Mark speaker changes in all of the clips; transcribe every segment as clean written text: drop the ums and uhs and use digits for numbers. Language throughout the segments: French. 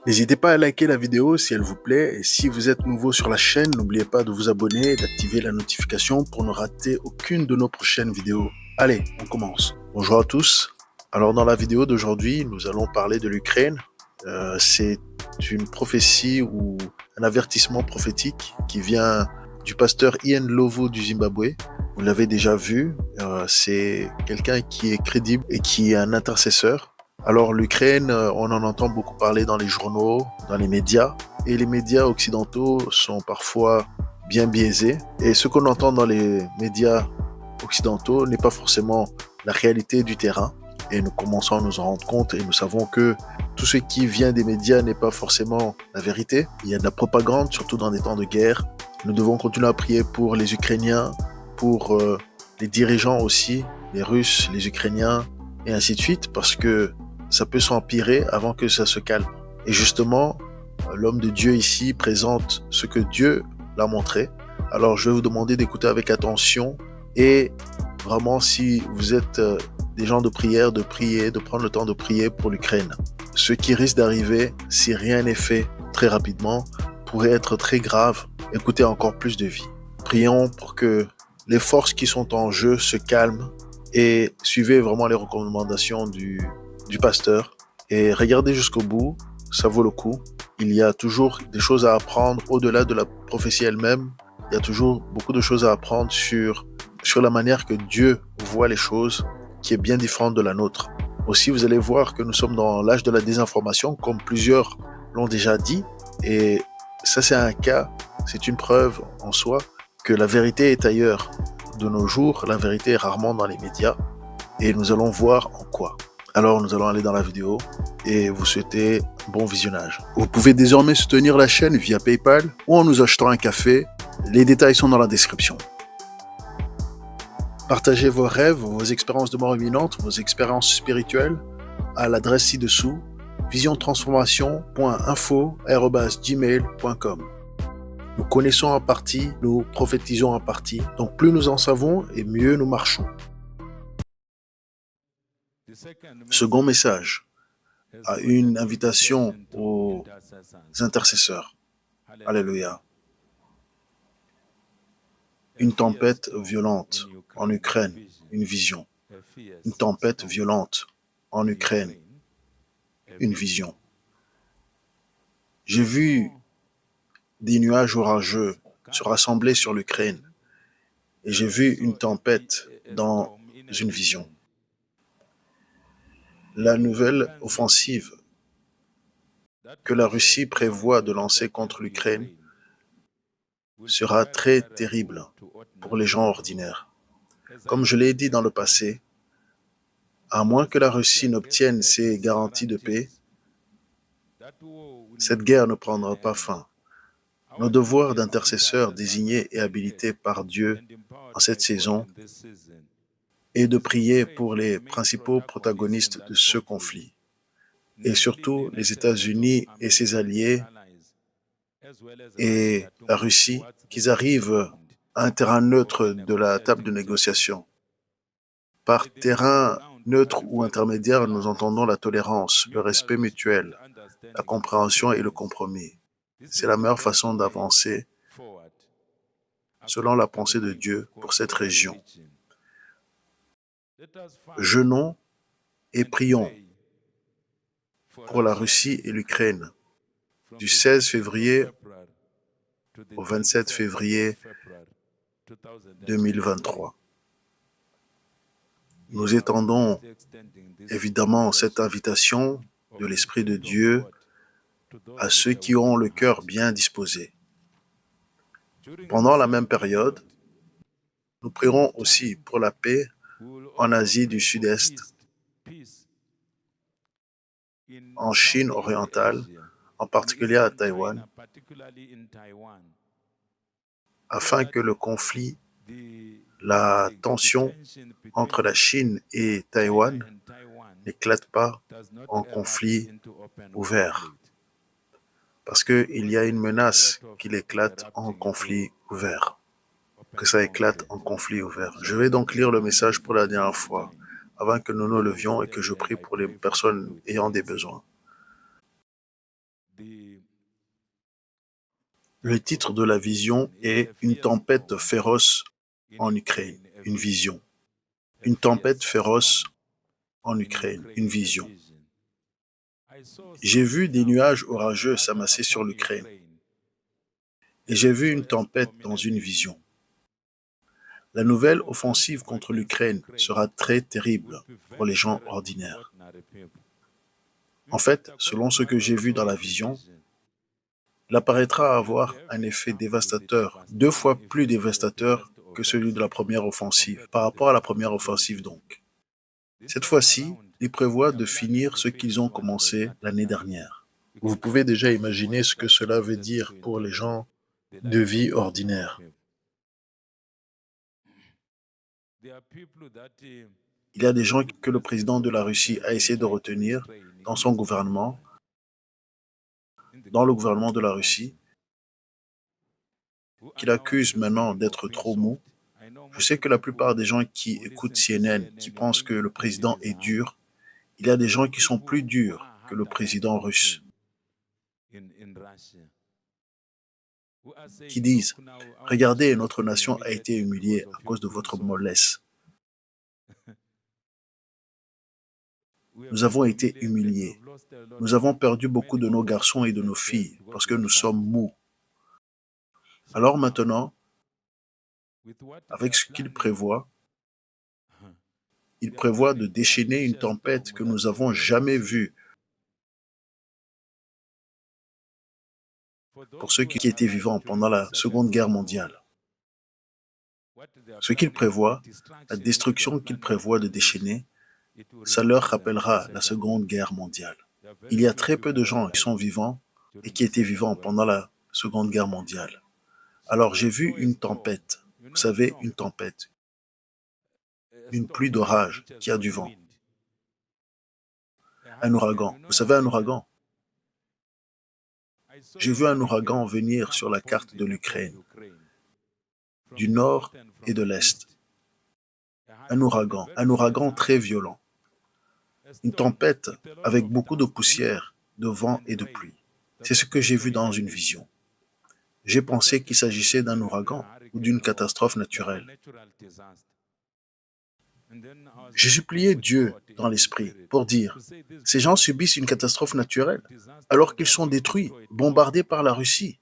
Speaker 1: N'hésitez pas à liker la vidéo si elle vous plaît et si vous êtes nouveau sur la chaîne, n'oubliez pas de vous abonner et d'activer la notification pour ne rater aucune de nos prochaines vidéos. Allez, on commence. Bonjour à tous. Alors dans la vidéo d'aujourd'hui, nous allons parler de l'Ukraine. C'est une prophétie ou un avertissement prophétique qui vient du pasteur Ian Lovo du Zimbabwe. Vous l'avez déjà vu, c'est quelqu'un qui est crédible et qui est un intercesseur. Alors l'Ukraine, on en entend beaucoup parler dans les journaux, dans les médias, et les médias occidentaux sont parfois bien biaisés. Et ce qu'on entend dans les médias occidentaux n'est pas forcément la réalité du terrain. Et nous commençons à nous en rendre compte et nous savons que tout ce qui vient des médias n'est pas forcément la vérité. Il y a de la propagande, surtout dans des temps de guerre. Nous devons continuer à prier pour les Ukrainiens, pour les dirigeants aussi, les Russes, les Ukrainiens, et ainsi de suite, parce que ça peut s'empirer avant que ça se calme. Et justement, l'homme de Dieu ici présente ce que Dieu l'a montré. Alors je vais vous demander d'écouter avec attention et vraiment si vous êtes des gens de prière, de prier, de prendre le temps de prier pour l'Ukraine. Ce qui risque d'arriver, si rien n'est fait très rapidement, pourrait être très grave et coûter encore plus de vie. Prions pour que les forces qui sont en jeu se calment et suivez vraiment les recommandations du pasteur et regardez jusqu'au bout, ça vaut le coup. Il y a toujours des choses à apprendre au-delà de la prophétie elle-même. Il y a toujours beaucoup de choses à apprendre sur la manière que Dieu voit les choses, qui est bien différente de la nôtre. Aussi, vous allez voir que nous sommes dans l'âge de la désinformation, comme plusieurs l'ont déjà dit. Et ça, c'est un cas, c'est une preuve en soi que la vérité est ailleurs. De nos jours, la vérité est rarement dans les médias. Et nous allons voir en quoi. Alors nous allons aller dans la vidéo et vous souhaiter bon visionnage. Vous pouvez désormais soutenir la chaîne via PayPal ou en nous achetant un café. Les détails sont dans la description. Partagez vos rêves, vos expériences de mort imminente, vos expériences spirituelles à l'adresse ci-dessous visiontransformation.info@gmail.com. Nous connaissons en partie, nous prophétisons en partie. Donc plus nous en savons et mieux nous marchons. Second message a une invitation aux intercesseurs. Alléluia. Une tempête violente en Ukraine, une vision. Une tempête violente en Ukraine, une vision. J'ai vu des nuages orageux se rassembler sur l'Ukraine et j'ai vu une tempête dans une vision. La nouvelle offensive que la Russie prévoit de lancer contre l'Ukraine sera très terrible pour les gens ordinaires. Comme je l'ai dit dans le passé, à moins que la Russie n'obtienne ses garanties de paix, cette guerre ne prendra pas fin. Nos devoirs d'intercesseurs désignés et habilités par Dieu en cette saison est de prier pour les principaux protagonistes de ce conflit, et surtout les États-Unis et ses alliés et la Russie, qu'ils arrivent à un terrain neutre de la table de négociation. Par terrain neutre ou intermédiaire, nous entendons la tolérance, le respect mutuel, la compréhension et le compromis. C'est la meilleure façon d'avancer selon la pensée de Dieu pour cette région. Jeûnons et prions pour la Russie et l'Ukraine du 16 février au 27 février 2023. Nous étendons évidemment cette invitation de l'Esprit de Dieu à ceux qui ont le cœur bien disposé. Pendant la même période, nous prierons aussi pour la paix en Asie du Sud-Est, en Chine orientale, en particulier à Taïwan, afin que le conflit, la tension entre la Chine et Taïwan n'éclate pas en conflit ouvert. Parce qu'il y a une menace qu'il éclate en conflit ouvert. Que ça éclate en conflit ouvert. Je vais donc lire le message pour la dernière fois, avant que nous nous levions et que je prie pour les personnes ayant des besoins. Le titre de la vision est Une tempête féroce en Ukraine, une vision. Une tempête féroce en Ukraine, une vision. J'ai vu des nuages orageux s'amasser sur l'Ukraine et j'ai vu une tempête dans une vision. La nouvelle offensive contre l'Ukraine sera très terrible pour les gens ordinaires. En fait, selon ce que j'ai vu dans la vision, il apparaîtra avoir un effet dévastateur, 2 fois plus dévastateur que celui de la première offensive, par rapport à la première offensive donc. Cette fois-ci, ils prévoient de finir ce qu'ils ont commencé l'année dernière. Vous pouvez déjà imaginer ce que cela veut dire pour les gens de vie ordinaire. Il y a des gens que le président de la Russie a essayé de retenir dans son gouvernement, dans le gouvernement de la Russie, qu'il accuse maintenant d'être trop mou. Je sais que la plupart des gens qui écoutent CNN, qui pensent que le président est dur, il y a des gens qui sont plus durs que le président russe, qui disent « Regardez, notre nation a été humiliée à cause de votre mollesse. Nous avons été humiliés. Nous avons perdu beaucoup de nos garçons et de nos filles parce que nous sommes mous. Alors maintenant, avec ce qu'il prévoit, il prévoit de déchaîner une tempête que nous n'avons jamais vue pour ceux qui étaient vivants pendant la Seconde Guerre mondiale. Ce qu'il prévoit, la destruction qu'il prévoit de déchaîner, ça leur rappellera la Seconde Guerre mondiale. Il y a très peu de gens qui sont vivants et qui étaient vivants pendant la Seconde Guerre mondiale. Alors j'ai vu une tempête, vous savez, une tempête, une pluie d'orage qui a du vent. Un ouragan, vous savez un ouragan? J'ai vu un ouragan venir sur la carte de l'Ukraine, du nord et de l'est. Un ouragan très violent. Une tempête avec beaucoup de poussière, de vent et de pluie. C'est ce que j'ai vu dans une vision. J'ai pensé qu'il s'agissait d'un ouragan ou d'une catastrophe naturelle. J'ai supplié Dieu dans l'esprit pour dire, ces gens subissent une catastrophe naturelle alors qu'ils sont détruits, bombardés par la Russie.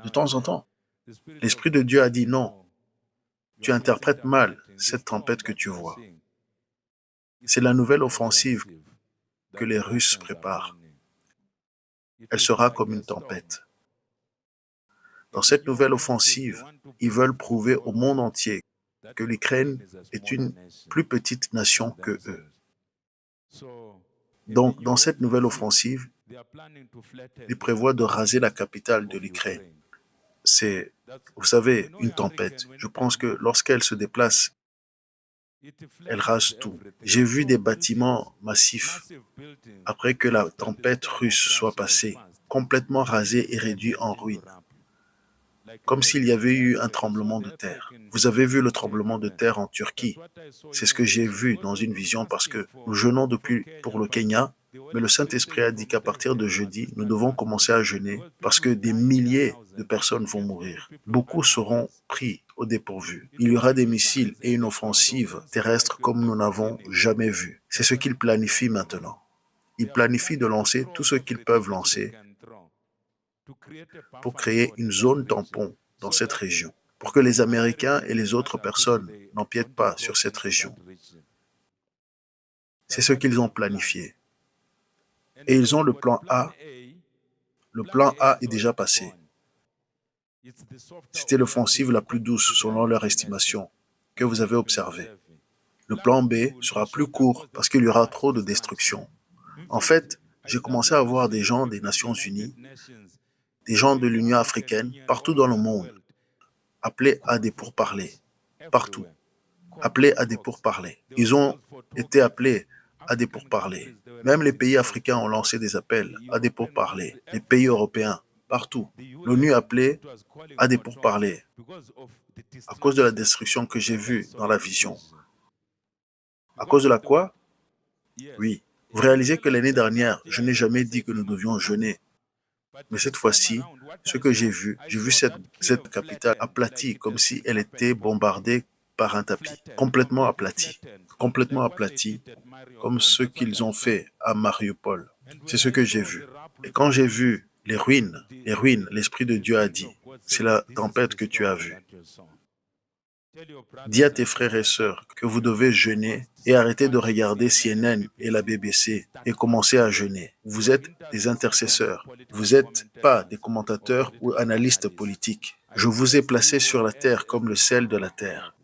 Speaker 1: De temps en temps, l'Esprit de Dieu a dit non, tu interprètes mal cette tempête que tu vois. C'est la nouvelle offensive que les Russes préparent. Elle sera comme une tempête. Dans cette nouvelle offensive, ils veulent prouver au monde entier que l'Ukraine est une plus petite nation que eux. Donc, dans cette nouvelle offensive, ils prévoient de raser la capitale de l'Ukraine. C'est, vous savez, une tempête. Je pense que lorsqu'elle se déplace, elle rase tout. J'ai vu des bâtiments massifs, après que la tempête russe soit passée, complètement rasés et réduits en ruines, comme s'il y avait eu un tremblement de terre. Vous avez vu le tremblement de terre en Turquie? C'est ce que j'ai vu dans une vision parce que nous jeûnons depuis pour le Kenya, mais le Saint-Esprit a dit qu'à partir de jeudi, nous devons commencer à jeûner parce que des milliers de personnes vont mourir. Beaucoup seront pris au dépourvu. Il y aura des missiles et une offensive terrestre comme nous n'avons jamais vu. C'est ce qu'ils planifient maintenant. Ils planifient de lancer tout ce qu'ils peuvent lancer pour créer une zone tampon dans cette région, pour que les Américains et les autres personnes n'empiètent pas sur cette région. C'est ce qu'ils ont planifié. Et ils ont le plan A. Le plan A est déjà passé. C'était l'offensive la plus douce selon leur estimation que vous avez observée. Le plan B sera plus court parce qu'il y aura trop de destruction. En fait, j'ai commencé à voir des gens des Nations Unies, des gens de l'Union africaine, partout dans le monde, appelés à des pourparlers, partout, appelés à des pourparlers. Ils ont été appelés à des pourparlers. Même les pays africains ont lancé des appels à des pourparlers. Les pays européens, partout. L'ONU a appelé à des pourparlers à cause de la destruction que j'ai vue dans la vision. À cause de la quoi? Oui. Vous réalisez que l'année dernière, je n'ai jamais dit que nous devions jeûner. Mais cette fois-ci, ce que j'ai vu cette capitale aplatie, comme si elle était bombardée par un tapis, complètement aplatie, comme ce qu'ils ont fait à Mariupol. C'est ce que j'ai vu. Et quand j'ai vu les ruines, l'Esprit de Dieu a dit, c'est la tempête que tu as vue. Dis à tes frères et sœurs que vous devez jeûner et arrêter de regarder CNN et la BBC et commencer à jeûner. Vous êtes des intercesseurs. Vous n'êtes pas des commentateurs ou analystes politiques. Je vous ai placés sur la terre comme le sel de la terre.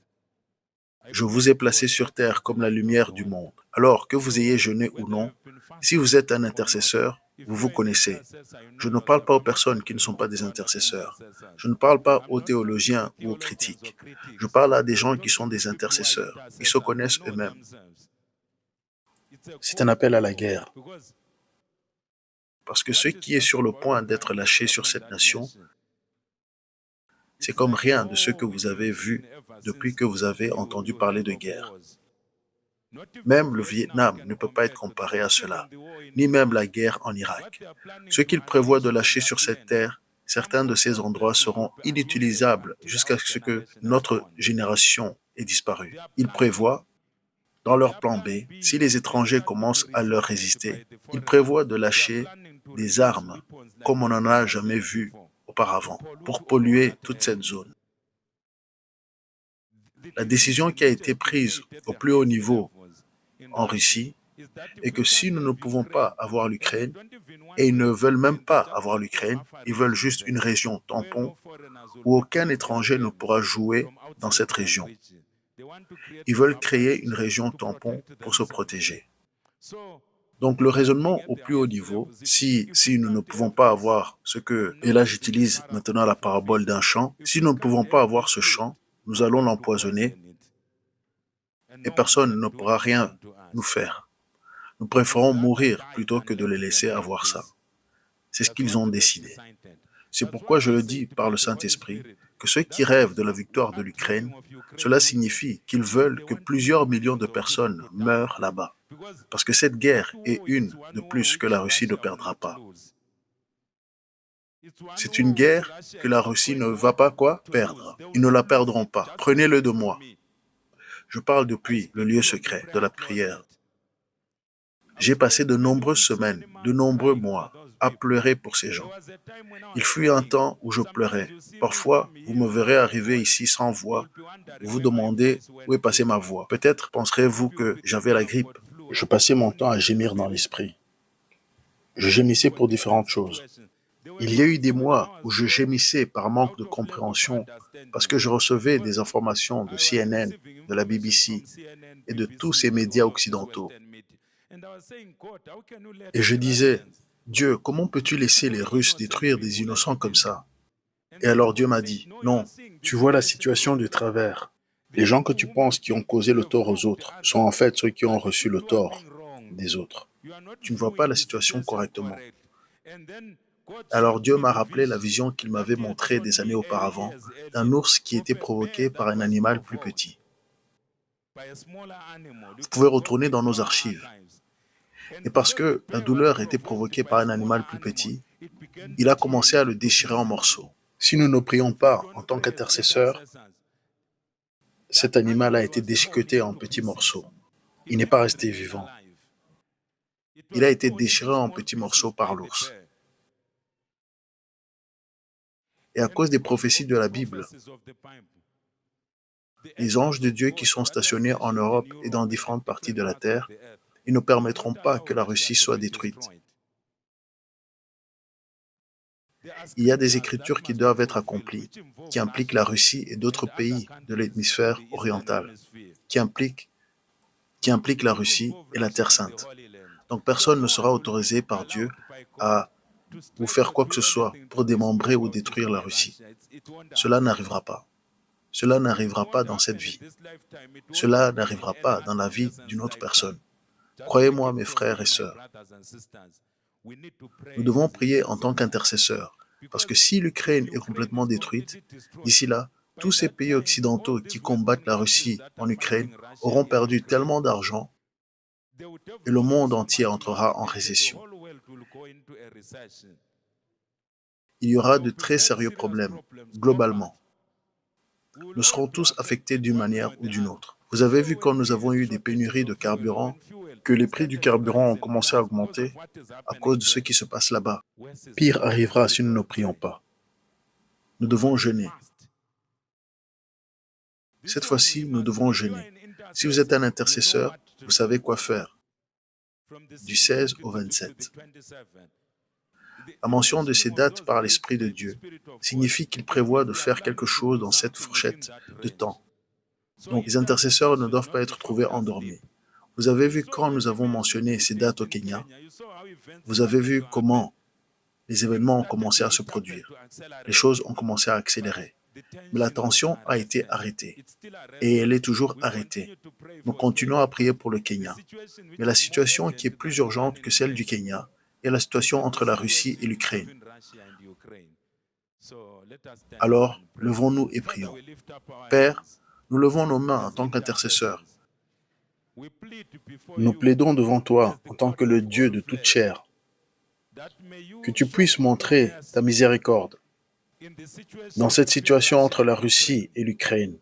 Speaker 1: Je vous ai placé sur terre comme la lumière du monde. Alors que vous ayez jeûné ou non, si vous êtes un intercesseur, vous vous connaissez. Je ne parle pas aux personnes qui ne sont pas des intercesseurs. Je ne parle pas aux théologiens ou aux critiques. Je parle à des gens qui sont des intercesseurs. Ils se connaissent eux-mêmes. C'est un appel à la guerre. Parce que ce qui est sur le point d'être lâché sur cette nation, c'est comme rien de ce que vous avez vu depuis que vous avez entendu parler de guerre. Même le Vietnam ne peut pas être comparé à cela, ni même la guerre en Irak. Ce qu'ils prévoient de lâcher sur cette terre, certains de ces endroits seront inutilisables jusqu'à ce que notre génération ait disparu. Ils prévoient, dans leur plan B, si les étrangers commencent à leur résister, ils prévoient de lâcher des armes comme on n'en a jamais vu auparavant pour polluer toute cette zone. La décision qui a été prise au plus haut niveau en Russie est que si nous ne pouvons pas avoir l'Ukraine, et ils ne veulent même pas avoir l'Ukraine, ils veulent juste une région tampon où aucun étranger ne pourra jouer dans cette région. Ils veulent créer une région tampon pour se protéger. Donc le raisonnement au plus haut niveau, si nous ne pouvons pas avoir ce que, et là j'utilise maintenant la parabole d'un champ, si nous ne pouvons pas avoir ce champ, nous allons l'empoisonner et personne ne pourra rien nous faire. Nous préférons mourir plutôt que de les laisser avoir ça. C'est ce qu'ils ont décidé. C'est pourquoi je le dis par le Saint-Esprit, que ceux qui rêvent de la victoire de l'Ukraine, cela signifie qu'ils veulent que plusieurs millions de personnes meurent là-bas. Parce que cette guerre est une de plus que la Russie ne perdra pas. C'est une guerre que la Russie ne va pas quoi perdre. Ils ne la perdront pas. Prenez-le de moi. Je parle depuis le lieu secret de la prière. J'ai passé de nombreuses semaines, de nombreux mois à pleurer pour ces gens. Il fut un temps où je pleurais. Parfois, vous me verrez arriver ici sans voix. Vous vous demandez où est passée ma voix. Peut-être penserez-vous que j'avais la grippe. Je passais mon temps à gémir dans l'esprit. Je gémissais pour différentes choses. Il y a eu des mois où je gémissais par manque de compréhension parce que je recevais des informations de CNN, de la BBC et de tous ces médias occidentaux. Et je disais, Dieu, comment peux-tu laisser les Russes détruire des innocents comme ça? Et alors Dieu m'a dit, non, tu vois la situation du travers. Les gens que tu penses qui ont causé le tort aux autres sont en fait ceux qui ont reçu le tort des autres. Tu ne vois pas la situation correctement. Alors Dieu m'a rappelé la vision qu'il m'avait montrée des années auparavant d'un ours qui était provoqué par un animal plus petit. Vous pouvez retourner dans nos archives. Et parce que la douleur était provoquée par un animal plus petit, il a commencé à le déchirer en morceaux. Si nous ne prions pas en tant qu'intercesseurs, cet animal a été déchiqueté en petits morceaux. Il n'est pas resté vivant. Il a été déchiré en petits morceaux par l'ours. Et à cause des prophéties de la Bible, les anges de Dieu qui sont stationnés en Europe et dans différentes parties de la terre, ils ne permettront pas que la Russie soit détruite. Il y a des écritures qui doivent être accomplies, qui impliquent la Russie et d'autres pays de l'hémisphère oriental, qui impliquent la Russie et la Terre Sainte. Donc personne ne sera autorisé par Dieu à vous faire quoi que ce soit pour démembrer ou détruire la Russie. Cela n'arrivera pas. Cela n'arrivera pas dans cette vie. Cela n'arrivera pas dans la vie d'une autre personne. Croyez-moi, mes frères et sœurs, nous devons prier en tant qu'intercesseurs, parce que si l'Ukraine est complètement détruite, d'ici là, tous ces pays occidentaux qui combattent la Russie en Ukraine auront perdu tellement d'argent et le monde entier entrera en récession. il y aura de très sérieux problèmes, globalement. Nous serons tous affectés d'une manière ou d'une autre. Vous avez vu quand nous avons eu des pénuries de carburant, que les prix du carburant ont commencé à augmenter à cause de ce qui se passe là-bas. Pire arrivera si nous ne prions pas. Nous devons jeûner. Cette fois-ci, nous devrons jeûner. Si vous êtes un intercesseur, vous savez quoi faire. Du 16 au 27. La mention de ces dates par l'Esprit de Dieu signifie qu'il prévoit de faire quelque chose dans cette fourchette de temps. Donc, les intercesseurs ne doivent pas être trouvés endormis. Vous avez vu quand nous avons mentionné ces dates au Kenya, vous avez vu comment les événements ont commencé à se produire. Les choses ont commencé à accélérer. Mais la tension a été arrêtée. Et elle est toujours arrêtée. Nous continuons à prier pour le Kenya. Mais la situation qui est plus urgente que celle du Kenya est la situation entre la Russie et l'Ukraine. Alors, levons-nous et prions. Père, nous levons nos mains en tant qu'intercesseurs. Nous plaidons devant toi en tant que le Dieu de toute chair, que tu puisses montrer ta miséricorde dans cette situation entre la Russie et l'Ukraine.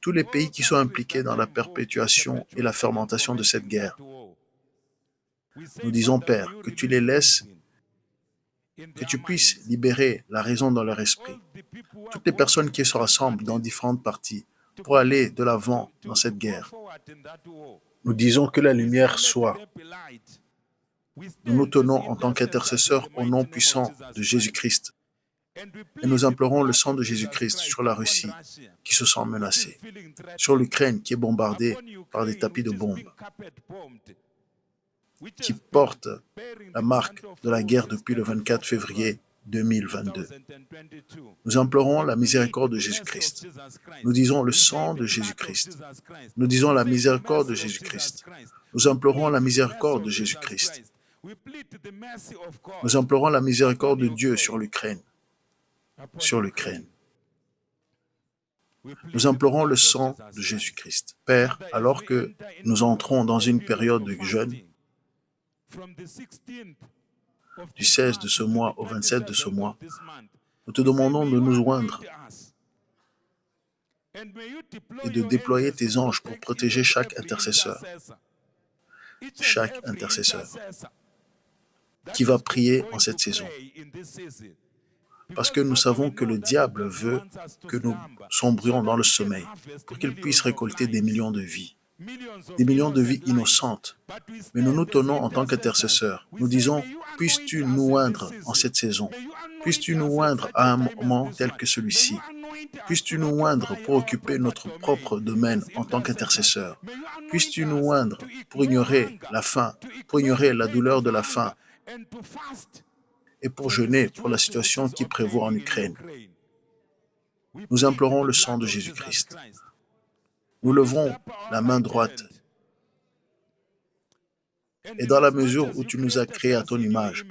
Speaker 1: Tous les pays qui sont impliqués dans la perpétuation et la fermentation de cette guerre. Nous disons, Père, que tu les laisses, que tu puisses libérer la raison dans leur esprit. Toutes les personnes qui se rassemblent dans différentes parties pour aller de l'avant dans cette guerre. Nous disons que la lumière soit. Nous nous tenons en tant qu'intercesseurs au nom puissant de Jésus-Christ. Et nous implorons le sang de Jésus-Christ sur la Russie qui se sent menacée, sur l'Ukraine qui est bombardée par des tapis de bombes, qui porte la marque de la guerre depuis le 24 février 2022. Nous implorons la miséricorde de Jésus-Christ. Nous disons le sang de Jésus-Christ. Nous disons la miséricorde de Jésus-Christ. Nous implorons la miséricorde de Jésus-Christ. Nous implorons la miséricorde de Dieu sur l'Ukraine. Sur l'Ukraine. Nous implorons le sang de Jésus-Christ. Père, alors que nous entrons dans une période de jeûne, du 16 de ce mois au 27 de ce mois, nous te demandons de nous joindre et de déployer tes anges pour protéger chaque intercesseur qui va prier en cette saison. Parce que nous savons que le diable veut que nous sombrions dans le sommeil pour qu'il puisse récolter des millions de vies innocentes. Mais nous nous tenons en tant qu'intercesseurs. Nous disons, puisses-tu nous oindre en cette saison? Puisses-tu nous oindre à un moment tel que celui-ci? Puisses-tu nous oindre pour occuper notre propre domaine en tant qu'intercesseurs? Puisses-tu nous oindre pour ignorer la faim, pour ignorer la douleur de la faim et pour jeûner pour la situation qui prévaut en Ukraine? Nous implorons le sang de Jésus-Christ. Nous levons la main droite. Et dans la mesure où tu nous as créés à ton image,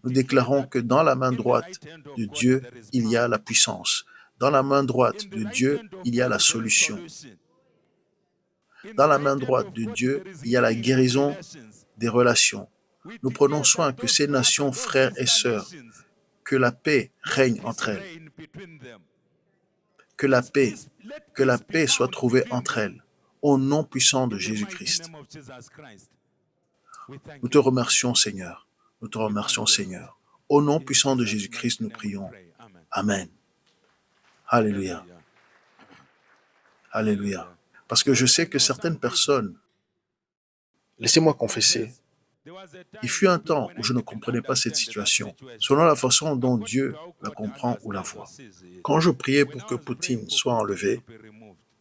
Speaker 1: nous déclarons que dans la main droite de Dieu, il y a la puissance. Dans la main droite de Dieu, il y a la solution. Dans la main droite de Dieu, il y a la guérison des relations. Nous prenons soin que ces nations, frères et sœurs, que la paix règne entre elles. Que la paix soit trouvée entre elles, au nom puissant de Jésus-Christ. Nous te remercions, Seigneur. Nous te remercions, Seigneur. Au nom puissant de Jésus-Christ, nous prions. Amen. Alléluia. Alléluia. Parce que je sais que certaines personnes, laissez-moi confesser, il fut un temps où je ne comprenais pas cette situation, selon la façon dont Dieu la comprend ou la voit. Quand je priais pour que Poutine soit enlevé,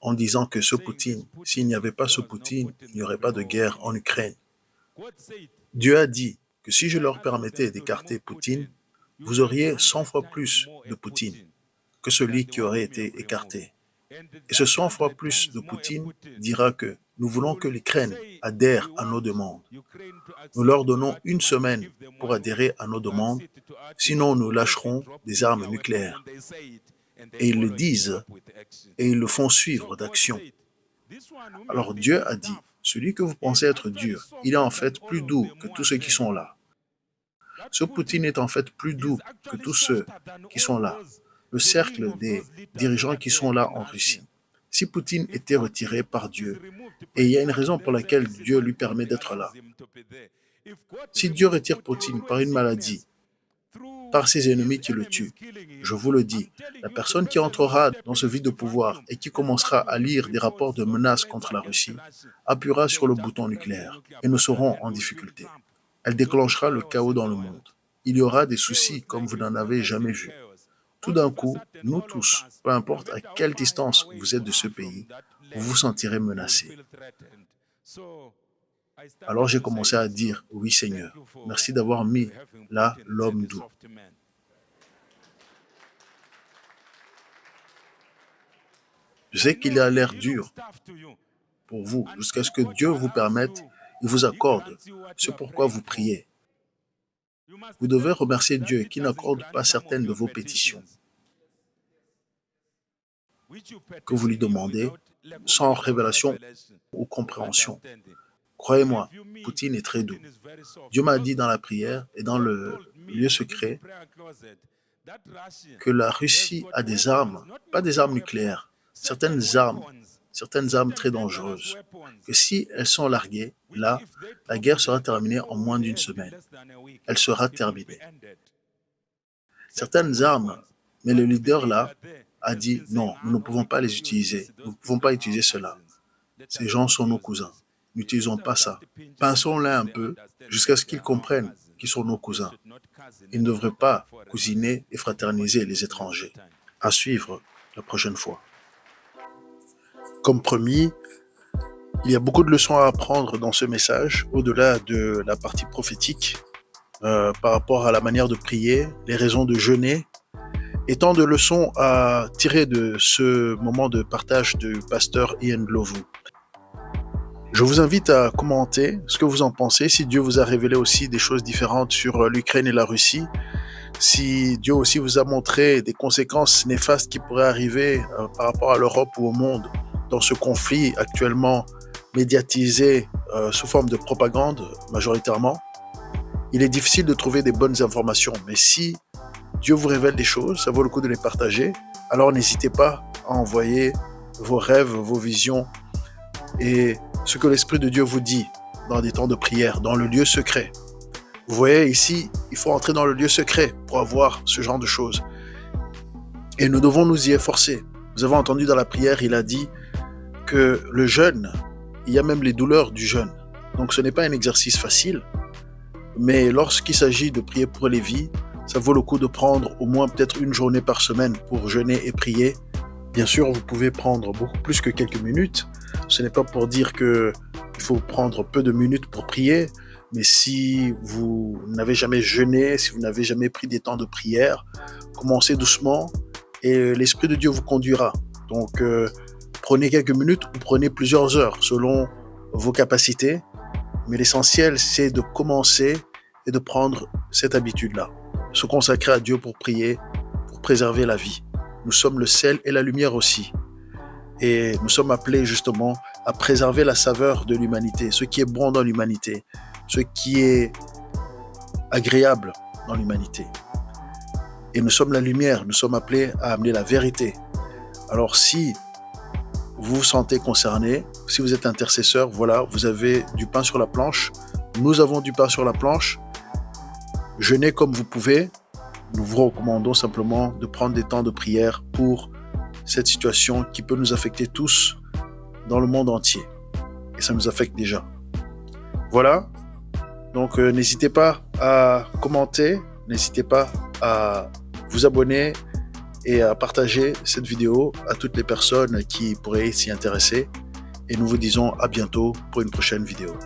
Speaker 1: en disant que ce Poutine, s'il n'y avait pas ce Poutine, il n'y aurait pas de guerre en Ukraine. Dieu a dit que si je leur permettais d'écarter Poutine, vous auriez 100 fois plus de Poutine que celui qui aurait été écarté. Et ce 100 fois plus de Poutine dira que nous voulons que l'Ukraine adhère à nos demandes. Nous leur donnons une semaine pour adhérer à nos demandes, sinon nous lâcherons des armes nucléaires. Et ils le disent, et ils le font suivre d'actions. Alors Dieu a dit, celui que vous pensez être dur, il est en fait plus doux que tous ceux qui sont là. Ce Poutine est en fait plus doux que tous ceux qui sont là, le cercle des dirigeants qui sont là en Russie. Si Poutine était retiré par Dieu, et il y a une raison pour laquelle Dieu lui permet d'être là. Si Dieu retire Poutine par une maladie, par ses ennemis qui le tuent, je vous le dis, la personne qui entrera dans ce vide de pouvoir et qui commencera à lire des rapports de menaces contre la Russie appuiera sur le bouton nucléaire et nous serons en difficulté. Elle déclenchera le chaos dans le monde. Il y aura des soucis comme vous n'en avez jamais vu. Tout d'un coup, nous tous, peu importe à quelle distance vous êtes de ce pays, vous vous sentirez menacés. Alors j'ai commencé à dire, oui Seigneur, merci d'avoir mis là l'homme doux. Je sais qu'il a l'air dur pour vous, jusqu'à ce que Dieu vous permette et vous accorde ce pourquoi vous priez. Vous devez remercier Dieu qui n'accorde pas certaines de vos pétitions que vous lui demandez sans révélation ou compréhension. Croyez-moi, Poutine est très doux. Dieu m'a dit dans la prière et dans le lieu secret que la Russie a des armes, pas des armes nucléaires, certaines armes très dangereuses, que si elles sont larguées, là, la guerre sera terminée en moins d'une semaine. Elle sera terminée. Certaines armes, mais le leader là a dit non, nous ne pouvons pas les utiliser. Nous ne pouvons pas utiliser cela. Ces gens sont nos cousins. N'utilisons pas ça. Pensons-les un peu jusqu'à ce qu'ils comprennent qu'ils sont nos cousins. Ils ne devraient pas cousiner et fraterniser les étrangers. À suivre la prochaine fois. Comme promis, il y a beaucoup de leçons à apprendre dans ce message, au-delà de la partie prophétique, par rapport à la manière de prier, les raisons de jeûner, et tant de leçons à tirer de ce moment de partage du pasteur Ian Glovu. Je vous invite à commenter ce que vous en pensez, si Dieu vous a révélé aussi des choses différentes sur l'Ukraine et la Russie, si Dieu aussi vous a montré des conséquences néfastes qui pourraient arriver par rapport à l'Europe ou au monde dans ce conflit actuellement médiatisé sous forme de propagande majoritairement. Il est difficile de trouver des bonnes informations, mais si Dieu vous révèle des choses, ça vaut le coup de les partager, alors n'hésitez pas à envoyer vos rêves, vos visions et ce que l'Esprit de Dieu vous dit dans des temps de prière, dans le lieu secret. Vous voyez ici, il faut entrer dans le lieu secret pour avoir ce genre de choses. Et nous devons nous y efforcer. Vous avez entendu dans la prière, il a dit que le jeûne, il y a même les douleurs du jeûne. Donc ce n'est pas un exercice facile, mais lorsqu'il s'agit de prier pour les vies, ça vaut le coup de prendre au moins peut-être une journée par semaine pour jeûner et prier. Bien sûr, vous pouvez prendre beaucoup plus que quelques minutes. Ce n'est pas pour dire qu'il faut prendre peu de minutes pour prier, mais si vous n'avez jamais jeûné, si vous n'avez jamais pris des temps de prière, commencez doucement et l'Esprit de Dieu vous conduira. Donc, prenez quelques minutes ou prenez plusieurs heures selon vos capacités, mais l'essentiel, c'est de commencer et de prendre cette habitude-là. Se consacrer à Dieu pour prier, pour préserver la vie. Nous sommes le sel et la lumière aussi. Et nous sommes appelés justement à préserver la saveur de l'humanité, ce qui est bon dans l'humanité, ce qui est agréable dans l'humanité. Et nous sommes la lumière, nous sommes appelés à amener la vérité. Alors si vous vous sentez concerné, si vous êtes intercesseur, voilà, vous avez du pain sur la planche, nous avons du pain sur la planche, jeûnez comme vous pouvez. Nous vous recommandons simplement de prendre des temps de prière pour cette situation qui peut nous affecter tous dans le monde entier. Et ça nous affecte déjà. Voilà. Donc n'hésitez pas à commenter, n'hésitez pas à vous abonner et à partager cette vidéo à toutes les personnes qui pourraient s'y intéresser. Et nous vous disons à bientôt pour une prochaine vidéo.